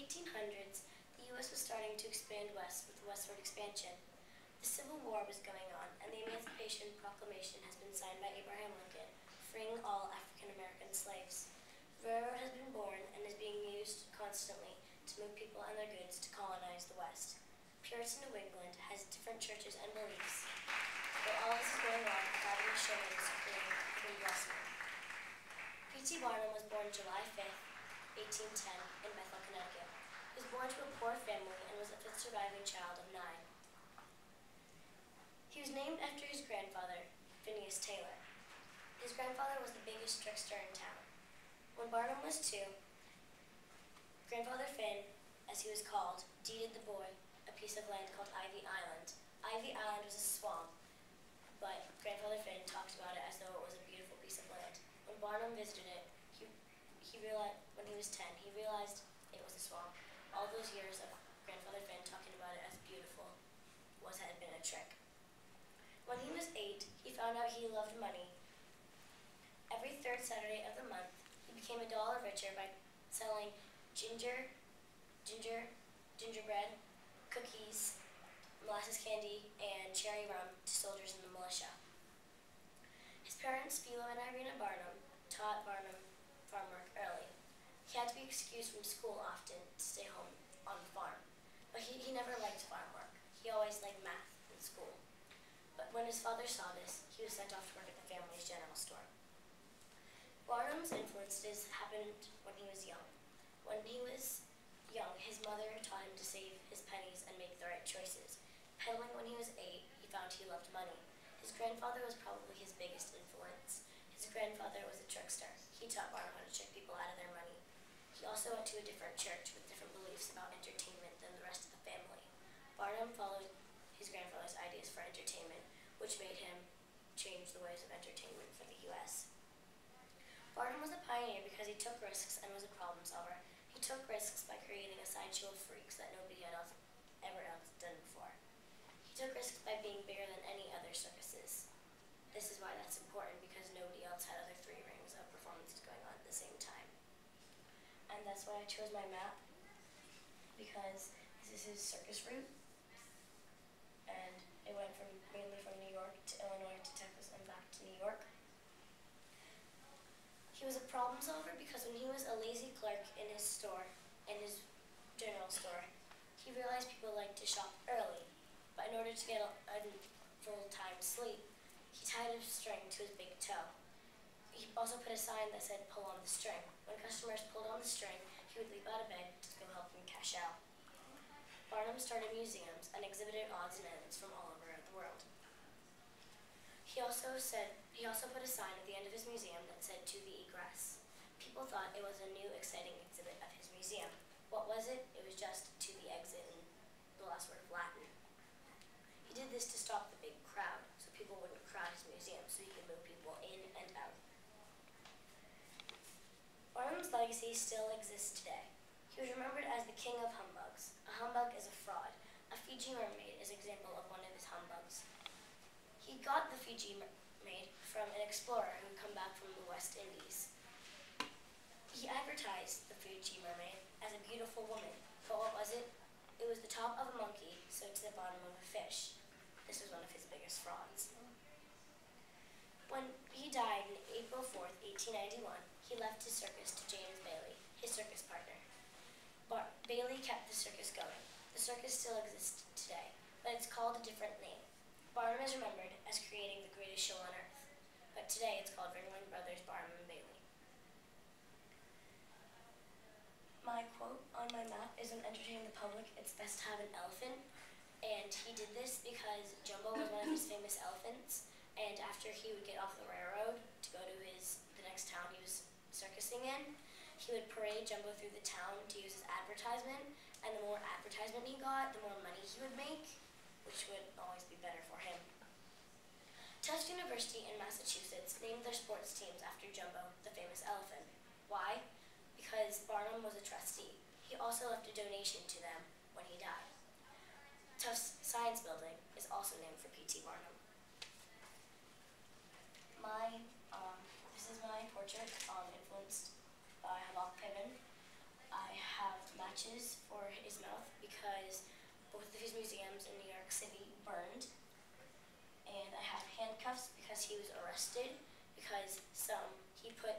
1800s, the U.S. was starting to expand west with the westward expansion. The Civil War was going on, and the Emancipation Proclamation has been signed by Abraham Lincoln, freeing all African American slaves. The railroad has been born and is being used constantly to move people and their goods to colonize the West. Puritan New England has different churches and beliefs, but all this is going on, God is showing supreme blessing. P.T. Barnum was born July 5th, 1810, in Bethel, Connecticut. He was born to a poor family and was the fifth surviving child of 9. He was named after his grandfather, Phineas Taylor. His grandfather was the biggest trickster in town. When Barnum was 2, Grandfather Finn, as he was called, deeded the boy a piece of land called Ivy Island. Ivy Island was a swamp, but Grandfather Finn talked about it as though it was a beautiful piece of land. When Barnum visited it, he realized, when he was 10, he realized it was a swamp. All those years of Grandfather Finn talking about it as beautiful had been a trick. When he was 8, he found out he loved money. Every third Saturday of the month, he became $1 richer by selling gingerbread, cookies, molasses candy, and cherry rum to soldiers in the militia. His parents, Philo and Irena Barnum, taught Barnum farm work early. He had to be excused from school often to stay home on the farm, but he never liked farm work. He always liked math in school. But when his father saw this, he was sent off to work at the family's general store. Barnum's influences happened when he was young. When he was young, his mother taught him to save his pennies and make the right choices. Peddling when he was 8, he found he loved money. His grandfather was probably his biggest influence. His grandfather was a trickster. He taught Barnum how to trick people out of their money. He also went to a different church with different beliefs about entertainment than the rest of the family. Barnum followed his grandfather's ideas for entertainment, which made him change the ways of entertainment for the U.S. Barnum was a pioneer because he took risks and was a problem solver. He took risks by creating a sideshow of freaks that nobody had ever done before. He took risks by being bigger than any other circuses. This is why that's important, because nobody else had other 3 rings of performances going on at the same time. And that's why I chose my map, because this is his circus route, and it went mainly from New York to Illinois to Texas and back to New York. He was a problem solver because when he was a lazy clerk in his store, in his general store, he realized people liked to shop early, but in order to get a full-time sleep, he tied a string to his big toe. He also put a sign that said, "Pull on the string." When customers pulled on the string, he would leap out of bed to go help them cash out. Barnum started museums and exhibited odds and ends from all over the world. He also put a sign at the end of his museum that said, "To the egress." People thought it was a new, exciting exhibit of his museum. What was it? It was just "to the exit" in the last word of Latin. He did this to stop the big crowd, so people wouldn't crowd his museum, so he could move people in and out. Barnum's legacy still exists today. He was remembered as the king of humbugs. A humbug is a fraud. A Fiji mermaid is an example of one of his humbugs. He got the Fiji mermaid from an explorer who had come back from the West Indies. He advertised the Fiji mermaid as a beautiful woman, but what was it? It was the top of a monkey sewed to the bottom of a fish. This was one of his biggest frauds. When he died on April 4th, 1891, he left his circus to James Bailey, his circus partner. Bailey kept the circus going. The circus still exists today, but it's called a different name. Barnum is remembered as creating the greatest show on earth, but today it's called Ringling Brothers Barnum and Bailey. My quote on my map is, "When entertaining the public, it's best to have an elephant." And he did this because Jumbo was one of his famous elephants, and after he would get off the railroad to go to the next town he was circusing in, he would parade Jumbo through the town to use as advertisement, and the more advertisement he got, the more money he would make, which would always be better for him. Tufts University in Massachusetts named their sports teams after Jumbo, the famous elephant. Why? Because Barnum was a trustee. He also left a donation to them when he died. Tufts Science Building is also named for P.T. Barnum. This is my portrait, influenced by Habak Piven. I have matches for his mouth because both of his museums in New York City burned. And I have handcuffs because he was arrested because he put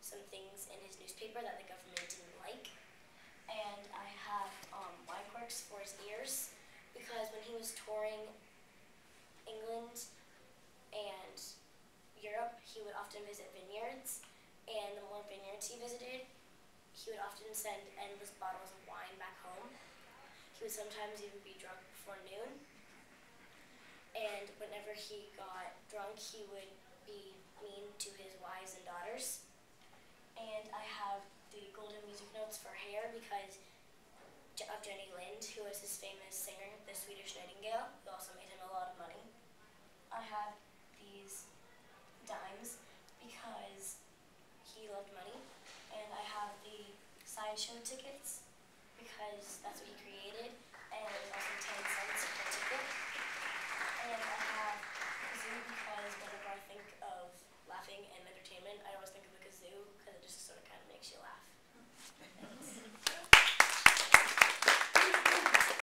some things in his newspaper that the government didn't like. And I have wine corks for his ears because when he was touring England and Europe, he would often visit vineyards, and the more vineyards he visited, he would often send endless bottles of wine back home. He would sometimes even be drunk before noon, and whenever he got drunk, he would be mean to his wives and daughters. And I have the golden music notes for hair because of Jenny Lind, who was his famous singer, the Swedish Nightingale, who also made him a lot of money. I have these dimes because he loved money, and I have the sideshow tickets because that's what he created, and it was also 10 cents per ticket. And I have kazoo because whenever I think of laughing and entertainment, I always think of the kazoo because it just sort of kind of makes you laugh.